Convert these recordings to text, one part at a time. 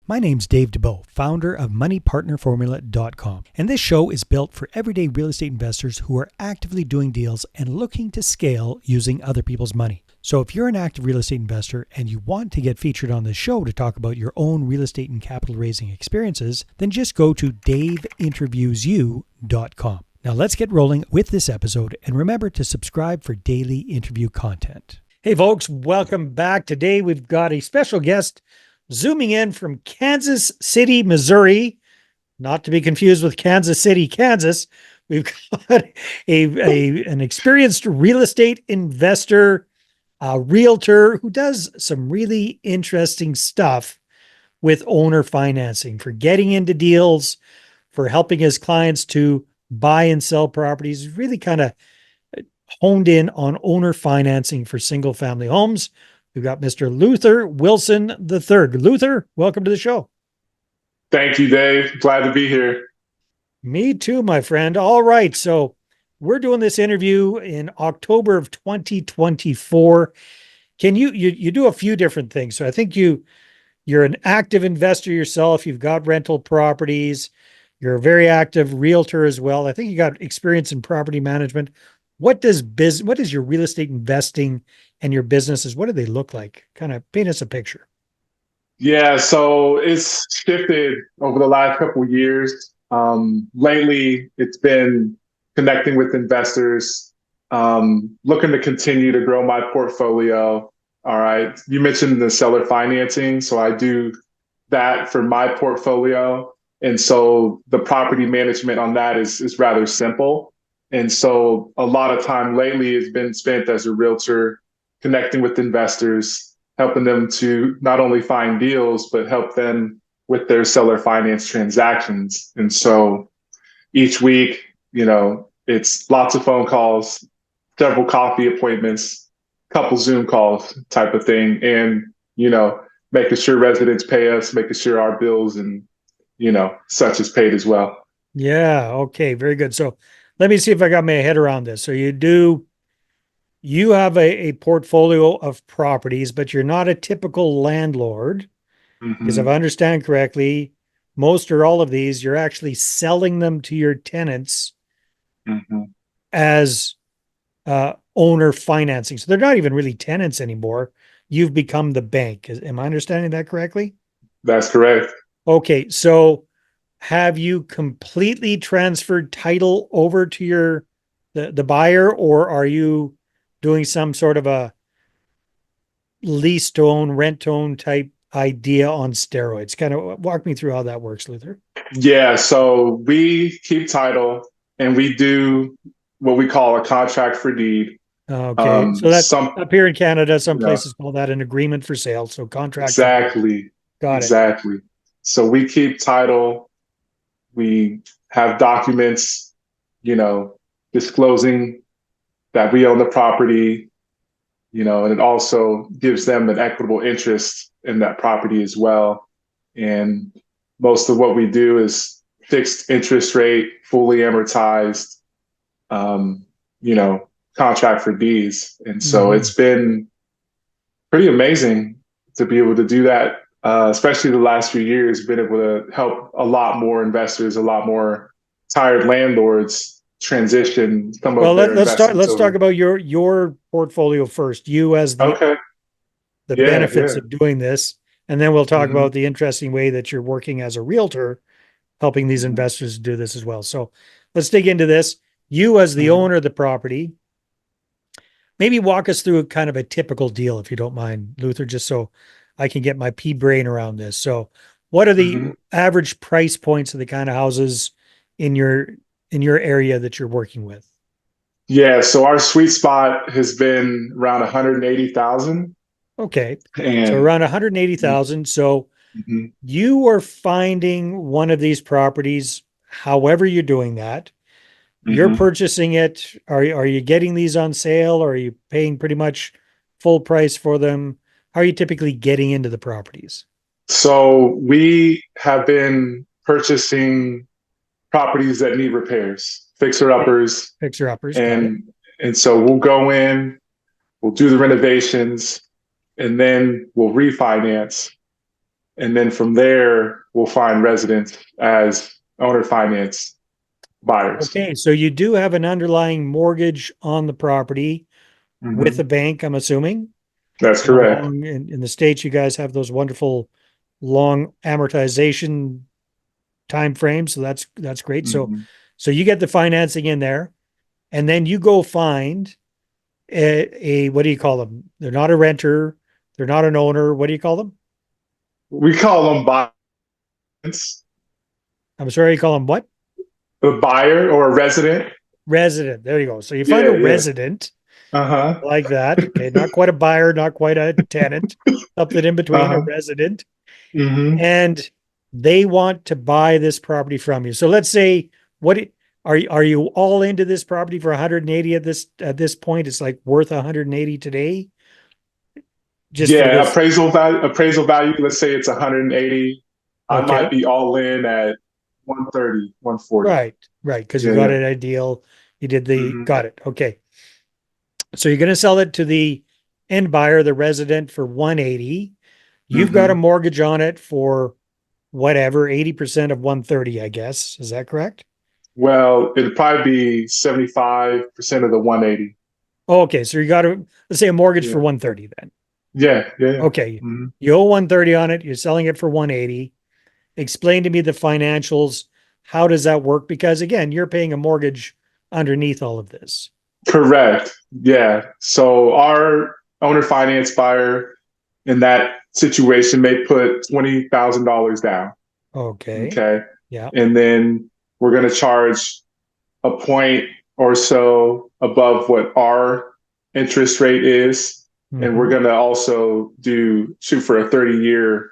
My name's Dave DeBow, founder of MoneyPartnerFormula.com, and this show is built for everyday real estate investors who are actively doing deals and looking to scale using other people's money. So if you're an active real estate investor and you want to get featured on this show to talk about your own real estate and capital raising experiences, then just go to daveinterviewsyou.com. Now let's get rolling with this episode, and remember to subscribe for daily interview content. Hey folks, welcome back. Today we've got a special guest zooming in from Kansas City, Missouri, not to be confused with Kansas City, Kansas. We've got an experienced real estate investor, a realtor who does some really interesting stuff with owner financing, for getting into deals, for helping his clients to buy and sell properties. Really kind of honed in on owner financing for single family homes. We've got Mr. Luther Wilson III. Luther, welcome to the show. Thank you, Dave. Glad to be here. Me too, my friend. All right. So we're doing this interview in October of 2024. Can you do a few different things? So I think you're an active investor yourself. You've got rental properties. You're a very active realtor as well. I think you got experience in property management. What does your real estate investing and your businesses, what do they look like? Kind of paint us a picture. Yeah, so it's shifted over the last couple of years. Lately, it's been connecting with investors, looking to continue to grow my portfolio. All right. You mentioned the seller financing. So I do that for my portfolio. And so the property management on that is rather simple. And so a lot of time lately has been spent as a realtor connecting with investors, helping them to not only find deals, but help them with their seller finance transactions. And so each week, it's lots of phone calls, several coffee appointments, couple Zoom calls type of thing. And, making sure residents pay us, making sure our bills and, such is paid as well. Yeah. Okay. Very good. So let me see if I got my head around this. So you have a portfolio of properties, but you're not a typical landlord, because if Mm-hmm. I understand correctly, most or all of these, you're actually selling them to your tenants Mm-hmm. as owner financing. So they're not even really tenants anymore. You've become the bank. Am I understanding that correctly? That's correct. Okay. So have you completely transferred title over to the buyer, or are you doing some sort of a lease to own, rent to own type idea on steroids? Kind of walk me through how that works, Luther. Yeah, so we keep title and we do what we call a contract for deed. Okay. So that Some, up here in Canada, some you know, places call that an agreement for sale. So contract for deed. exactly, Got it. exactly. So we keep title. We have documents, you know, disclosing that we own the property, and it also gives them an equitable interest in that property as well. And most of what we do is fixed interest rate, fully amortized, um, you know, contract for Ds. And so Mhm. it's been pretty amazing to be able to do that, especially the last few years, been able to help a lot more investors, a lot more tired landlords transition some Well, of their investments let's talk over. about your portfolio first. You as Okay. the Yeah. benefits Yeah. of doing this, and then we'll talk Hmm. about the interesting way that you're working as a realtor, helping these Hmm. investors do this as well. So let's dig into this. You as the Hmm. owner of the property, maybe walk us through kind of a typical deal, if you don't mind, Luther, just so I can get my pea brain around this. So what are the Hmm. average price points of the kind of houses in your area that you're working with? Yeah. So our sweet spot has been around 180,000. Okay. So And around 180,000. So mhm, you are finding one of these properties, however you're doing that. You're mhm. purchasing it. Are you getting these on sale, or are you paying pretty much full price for them? How are you typically getting into the properties? So we have been purchasing properties that need repairs, fixer Okay. uppers, Fixer uppers, got it. and so we'll go in, we'll do the renovations, and then we'll refinance. And then from there, we'll find residents as owner finance buyers. Okay, so you do have an underlying mortgage on the property with Hmm. a bank, I'm assuming. That's correct. Long in the States, you guys have those wonderful long amortization time frames. So that's great. So Hmm. so you get the financing in there, and then you go find a what do you call them? They're not a renter, they're not an owner. What do you call them? We call them buyers, I'm sorry, you call them what? a buyer or a resident. Resident. There you go. So you find a Yeah, yeah. resident Uh-huh. like that. Okay, not quite a buyer, not quite a tenant, something in between, a Uh-huh. resident, Hmm. and they want to buy this property from you. So let's say what are you all into this property for 180 at this point? It's like worth 180 today just for Yeah, this. appraisal value, let's say it's 180. I might Okay. be all in at 130, 140. Right. Right. Because you Yeah, got yeah. it ideal. You did the Hmm. got it. Okay. So you're going to sell it to the end buyer, the resident for 180. You've got a Hmm. mortgage on it for whatever, 80% of 130, I guess. Is that correct? Well, it'd probably be 75% of the 180. Oh, okay. So you got to, let's say a mortgage for Yeah. 130 then. Yeah, yeah, yeah. Okay. Hmm. You owe 130 on it. You're selling it for 180. Explain to me the financials. How does that work? Because again, you're paying a mortgage underneath all of this. Correct. Yeah. So our owner finance buyer in that situation may put $20,000 down. Okay. Okay. Yeah. And then we're going to charge a point or so above what our interest rate is. And we're Hmm. going to also shoot for a 30-year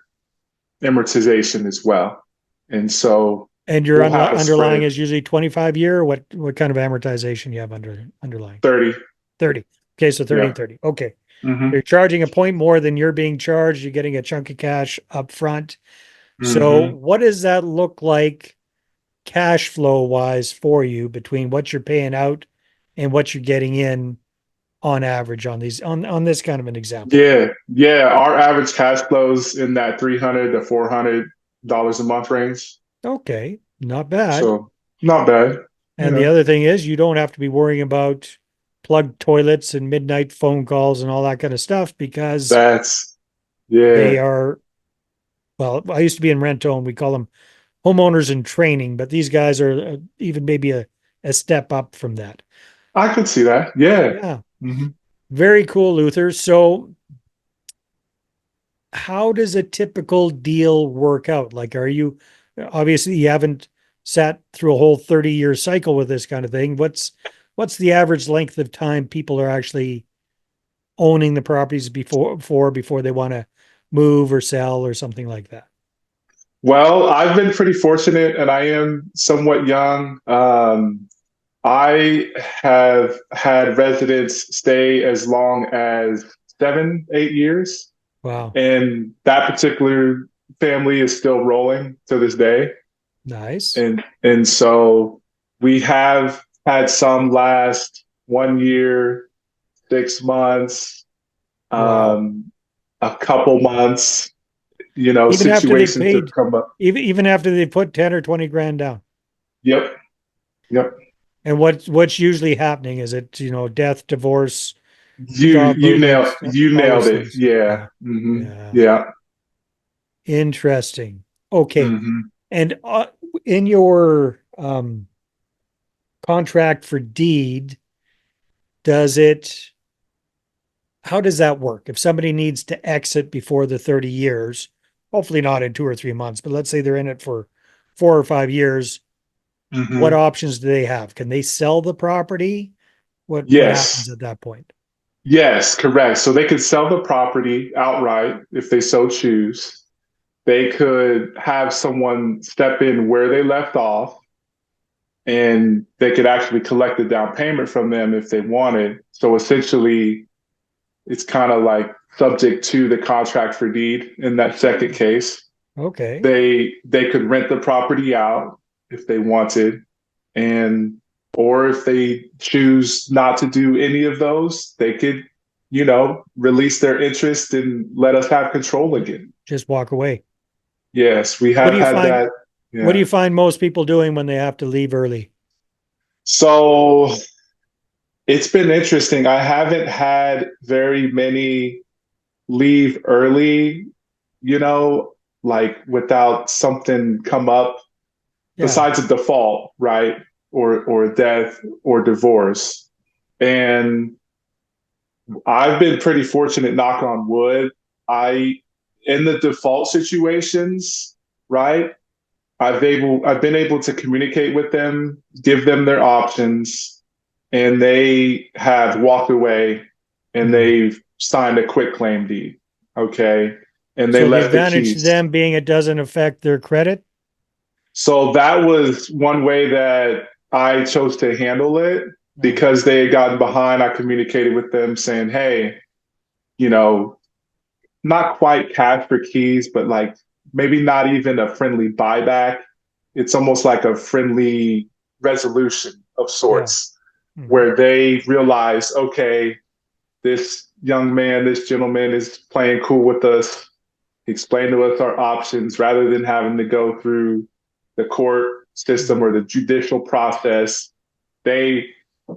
amortization as well. And so And your we'll have a underlying spread is usually 25 year. What kind of amortization you have underlying? 30. 30. Okay, so 30 Yeah. and 30. Okay. Hmm. You're charging a point more than you're being charged. You're getting a chunk of cash up front. So Hmm. what does that look like cash flow wise for you between what you're paying out and what you're getting in on average on these on this kind of an example? Yeah. Yeah. Our average cash flows in that $300 to $400 a month range. Okay, not bad. So not bad. And the Yeah. other thing is you don't have to be worrying about plugged toilets and midnight phone calls and all that kind of stuff because That's, they yeah. are, well, I used to be in rento and we call them homeowners in training, but these guys are even maybe a step up from that. I could see that. Yeah. Yeah, Hmm. very cool, Luther. So how does a typical deal work out? Like, are you obviously you haven't sat through a whole 30-year cycle with this kind of thing. What's the average length of time people are actually owning the properties before they want to move or sell or something like that? Well, I've been pretty fortunate and I am somewhat young. I have had residents stay as long as 7, 8 years. Wow, And that particular family is still rolling to this day. nice. And so we have had some last 1 year, 6 months, Wow. um, a couple months, Even after they situations have paid, come up. even after they put 10 or 20 grand down. Yep. Yep. And what's usually happening? Is it, death, divorce, You job you nailed movement, you all nailed those it. things? Yeah. Yeah. Hmm. Yeah. Yeah. Interesting. Okay. Hmm. And in your contract for deed, does it, how does that work? If somebody needs to exit before the 30 years, hopefully not in 2 or 3 months, but let's say they're in it for 4 or 5 years, what Hmm. options do they have? Can they sell the property? What happens Yes. at that point? Yes, correct. So they could sell the property outright if they so choose. They could have someone step in where they left off and they could actually collect the down payment from them if they wanted. So essentially, it's kind of like subject to the contract for deed in that second case. Okay. They could rent the property out if they wanted, and or if they choose not to do any of those, they could, release their interest and let us have control again. Just walk away. Yes, we What do have you had find? that. What do Yeah. you find most people doing when they have to leave early? So it's been interesting. I haven't had very many leave early, you know, like without something come up Yeah, besides a default, right? Or a death or divorce. And I've been pretty fortunate, knock on wood. I in the default situations, right? I've been able to communicate with them, give them their options, and they have walked away and mm. they've signed a quit claim deed. Okay. And they So the left the advantage to keys. them being it doesn't affect their credit. So that was one way that I chose to handle it No. because they had gotten behind. I communicated with them saying, hey, you know, not quite cash for keys, but like maybe not even a friendly buyback. It's almost like a friendly resolution of Yeah. sorts Hmm. where they realize, okay, this young man, this gentleman is playing cool with us. Explain to us our options rather than having to go through the court system or Hmm. the judicial process. They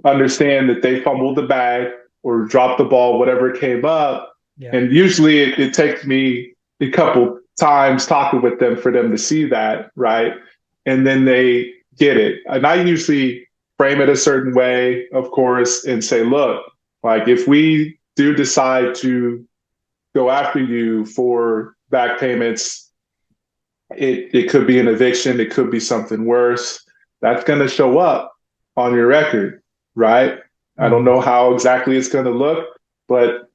understand that they fumbled the bag or dropped the ball, whatever came up. Yeah. And usually it takes me a couple times talking with them for them to see that, right? And then they get it. And I usually frame it a certain way, of course, and say, look, like if we do decide to go after you for back payments, it could be an eviction, it could be something worse. That's going to show up on your record, right? I don't Hmm. know how exactly it's going to look, but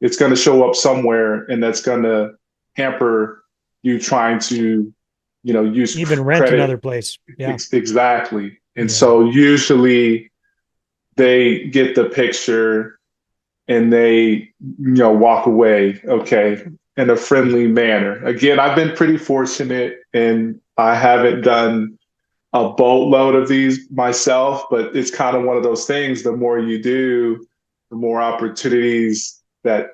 it's going to show up somewhere, and that's going to hamper you trying to, use Even rent credit another place. Yeah. exactly. And Yeah. so usually they get the picture and they walk away okay in a friendly manner. Again, I've been pretty fortunate and I haven't done a boatload of these myself, but it's kind of one of those things. The more you do, the more opportunities that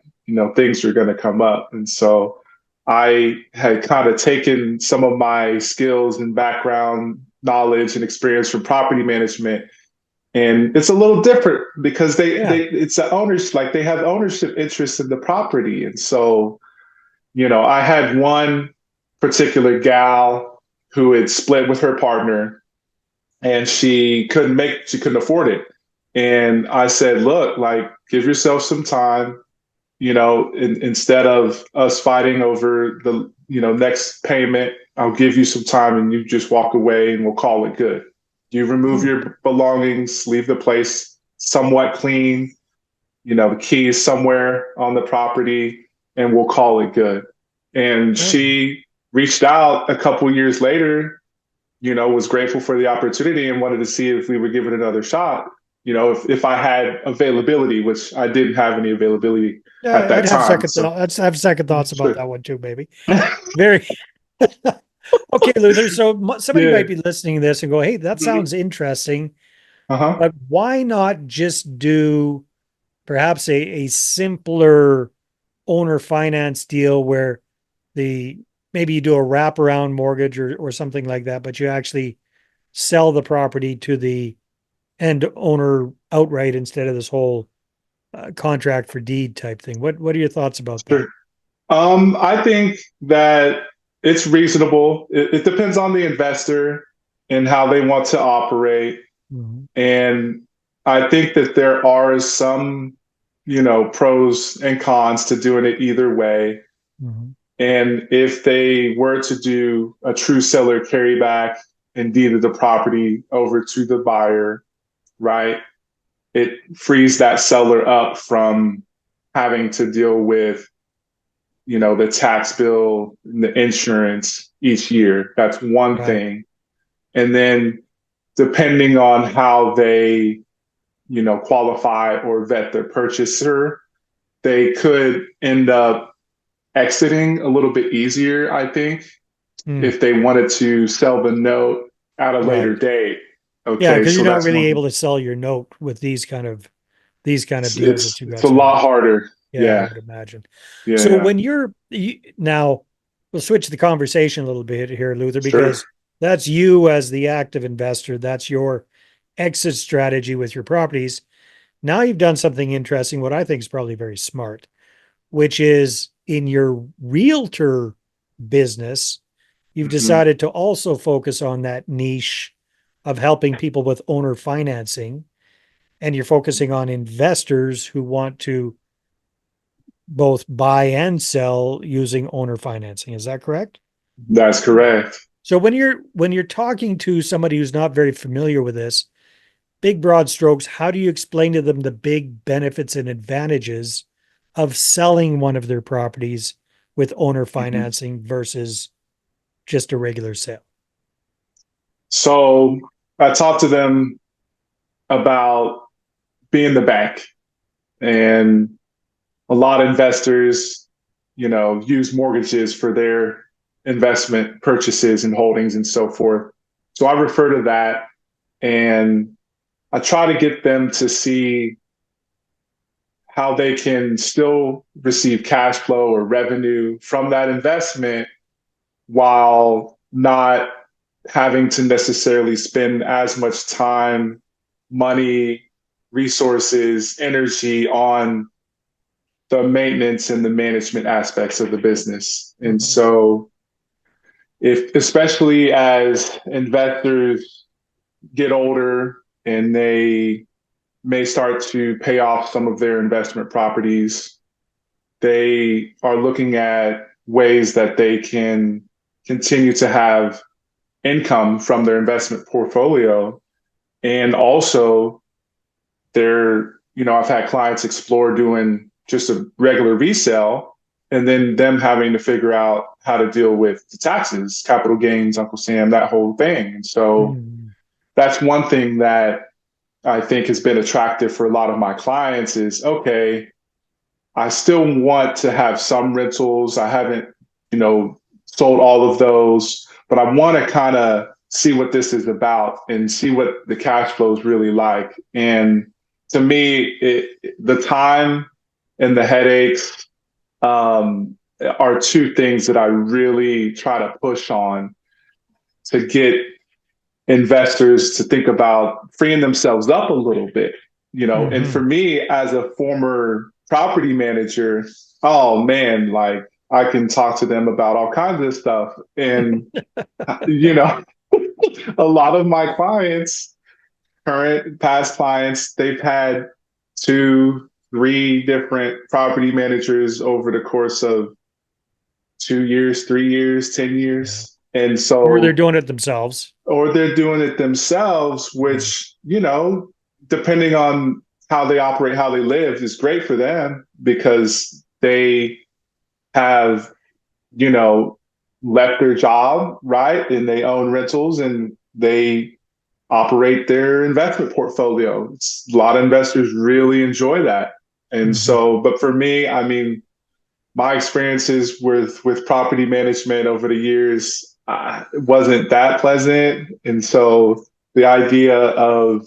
things are going to come up. And so I had kind of taken some of my skills and background knowledge and experience from property management, and it's a little different because Yeah. it's a owners, like they have ownership interest in the property. And so I had one particular gal who had split with her partner, and she couldn't afford it. And I said, look, like, give yourself some time, instead of us fighting over the next payment. I'll give you some time and you just walk away and we'll call it good. You remove Hmm. your belongings, leave the place somewhat clean, the keys somewhere on the property, and we'll call it good. And Perfect. she reached out a couple years later, was grateful for the opportunity and wanted to see if we would give it another shot. If I had availability, which I didn't have any availability at Yeah, that I'd have time. second So thought. I'd have second thoughts about sure. that one too, maybe. Very okay, Luther. So somebody Yeah. might be listening to this and go, "Hey, that Mhm. sounds interesting." Uh-huh. But why not just do perhaps a simpler owner finance deal where the maybe you do a wraparound mortgage or something like that, but you actually sell the property to the end owner outright instead of this whole contract for deed type thing. What are your thoughts about that? Sure. I think that it's reasonable. It depends on the investor and how they want to operate. Mhm. And I think that there are some, pros and cons to doing it either way. Mhm. And if they were to do a true seller carryback and deeded the property over to the buyer, right, it frees that seller up from having to deal with, the tax bill and the insurance each year. That's one Right. thing. And then depending on how they, qualify or vet their purchaser, they could end up exiting a little bit easier, I think, Mm. if they wanted to sell the note at a later Right. date. Yeah, Okay, because so you're not that's really one. able to sell your note with these kind of deals that you It's got a set up. lot harder. Yeah, I Yeah, would imagine. yeah, So yeah. when now we'll switch the conversation a little bit here, Luther, Sure. because that's you as the active investor. That's your exit strategy with your properties. Now you've done something interesting, what I think is probably very smart, which is in your realtor business, you've Hmm. decided to also focus on that niche of helping people with owner financing. And you're focusing on investors who want to both buy and sell using owner financing. Is that correct? That's correct. So when you're talking to somebody who's not very familiar with this, big broad strokes, how do you explain to them the big benefits and advantages of selling one of their properties with owner Mhm. financing versus just a regular sale? So I talked to them about being the bank, and a lot of investors, use mortgages for their investment purchases and holdings and so forth. So I refer to that, and I try to get them to see how they can still receive cash flow or revenue from that investment while not having to necessarily spend as much time, money, resources, energy on the maintenance and the management aspects of the business. And Mm-hmm. so, if especially as investors get older and they may start to pay off some of their investment properties, they are looking at ways that they can continue to have income from their investment portfolio. And also, I've had clients explore doing just a regular resale and then them having to figure out how to deal with the taxes, capital gains, Uncle Sam, that whole thing. And so Mm-hmm. that's one thing that I think has been attractive for a lot of my clients is okay, I still want to have some rentals. I haven't, sold all of those, but I want to kind of see what this is about and see what the cash flow is really like. And to me, the time and the headaches are two things that I really try to push on to get investors to think about freeing themselves up a little bit. And Mm-hmm. for me, as a former property manager, oh man, like I can talk to them about all kinds of stuff. And, you know, a lot of my clients, current, past clients, they've had two, three different property managers over the course of 2 years, 3 years, 10 Yeah. years. And Or they're so doing it themselves. or they're doing it themselves, Yeah. which, depending on how they operate, how they live, is great for them because they have, you know, left their job, right? And they own rentals and they operate their investment portfolio. A lot of investors really enjoy that. And Mm-hmm. so, but for me, I mean, my experiences with property management over the years wasn't that pleasant, and so the idea of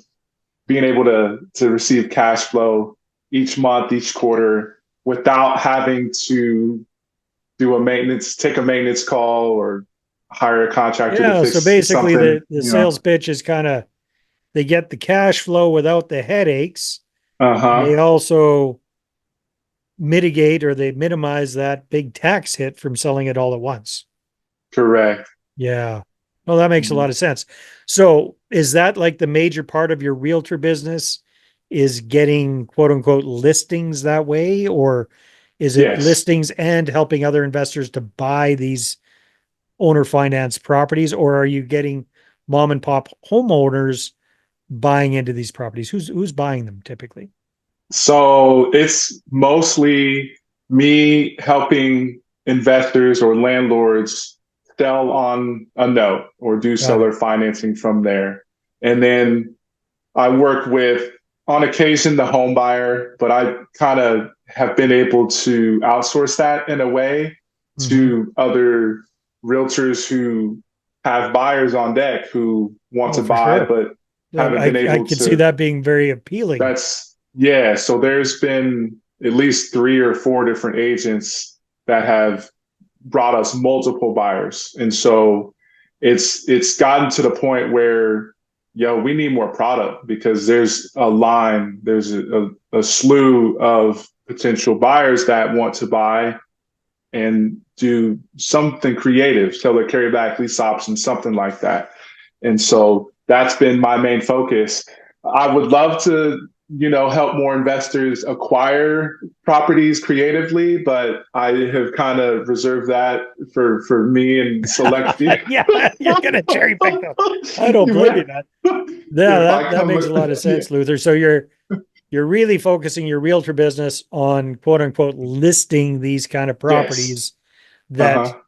being able to receive cash flow each month, each quarter, without having to take a maintenance call or hire a contractor to Yeah. So fix basically something. the sales pitch is kind of they get the cash flow without the headaches, Uh and they huh. also mitigate or they minimize that big tax hit from selling it all at once. Correct. Yeah. Well, that makes a lot of sense. So, is that like the major part of your realtor business is getting quote unquote listings that way, or is it Yes. listings and helping other investors to buy these owner finance properties, or are you getting mom and pop homeowners buying into these properties? Who's buying them typically? So it's mostly me helping investors or landlords sell on a note or do Got it. seller financing from there. And then I work with, on occasion, the home buyer, but I kind of have been able to outsource that in a way Mm-hmm. to other realtors who have buyers on deck who want Oh, to for buy, sure. but That haven't been I able could see to. that being very appealing. Yeah. So there's been at least three or four different agents that have brought us multiple buyers. And so it's gotten to the point where, we need more product because there's a slew of potential buyers that want to buy and do something creative, sell their carryback lease options, something like that. And so that's been my main focus. I would love to, help more investors acquire properties creatively, but I have kind of reserved that for me and select few. Yeah, you're gonna cherry pick them. I don't blame you, man. Yeah, that makes a lot of sense, Luther. So you're really focusing your realtor business on quote unquote listing these kind of properties that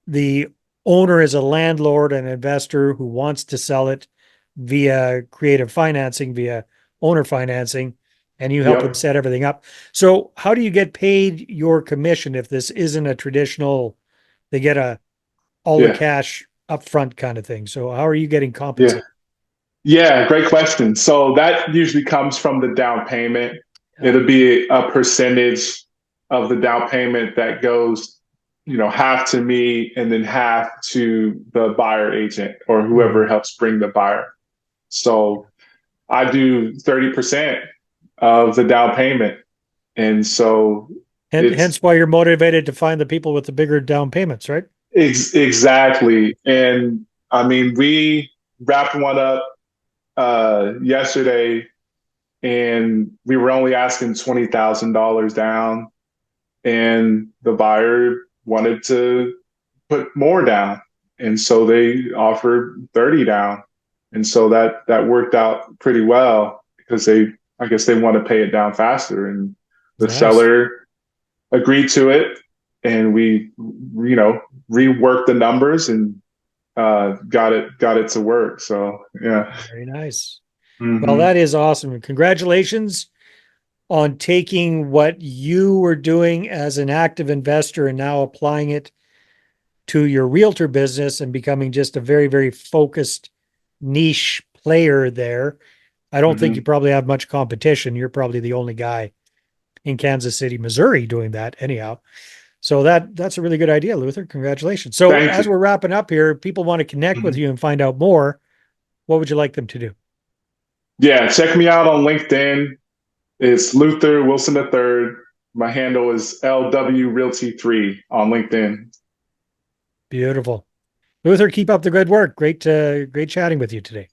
the owner is a landlord and investor who wants to sell it via creative financing, via owner financing, and you help them set everything up. So how do you get paid your commission if this isn't a traditional, they get all the cash upfront kind of thing? So how are you getting compensated? Yeah, great question. So that usually comes from the down payment. It'll be a percentage of the down payment that goes, half to me and then half to the buyer agent or whoever helps bring the buyer. So I do 30% of the down payment. And so hence why you're motivated to find the people with the bigger down payments, right? Exactly. And I mean, we wrapped one up yesterday and we were only asking $20,000 down and the buyer wanted to put more down. And so they offered 30 down. And so that worked out pretty well because I guess they want to pay it down faster, and the seller agreed to it, and we, reworked the numbers and got it to work. So yeah. Very nice. Well, that is awesome. Congratulations on taking what you were doing as an active investor and now applying it to your realtor business and becoming just a very, very focused niche player there. I don't think you probably have much competition. You're probably the only guy in Kansas City, Missouri doing that anyhow. So that's a really good idea, Luther. Congratulations. So as we're wrapping up here, people want to connect with you and find out more. What would you like them to do? Yeah, check me out on LinkedIn. It's Luther Wilson III. My handle is LW Realty 3 on LinkedIn. Beautiful. Luther, keep up the good work. Great chatting with you today.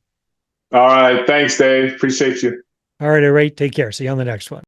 All right. Thanks, Dave. Appreciate you. All right. Take care. See you on the next one.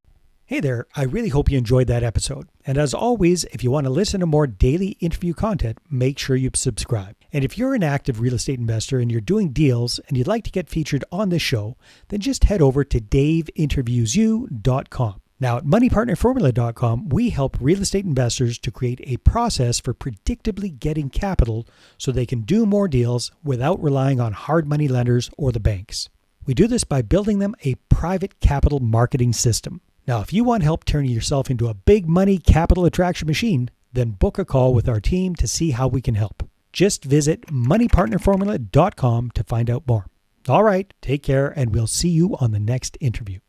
Hey there. I really hope you enjoyed that episode. And as always, if you want to listen to more daily interview content, make sure you subscribe. And if you're an active real estate investor and you're doing deals and you'd like to get featured on this show, then just head over to daveinterviewyou.com. Now at moneypartnerformula.com, we help real estate investors to create a process for predictably getting capital so they can do more deals without relying on hard money lenders or the banks. We do this by building them a private capital marketing system. Now, if you want help turning yourself into a big money capital attraction machine, then book a call with our team to see how we can help. Just visit moneypartnerformula.com to find out more. All right, take care, and we'll see you on the next interview.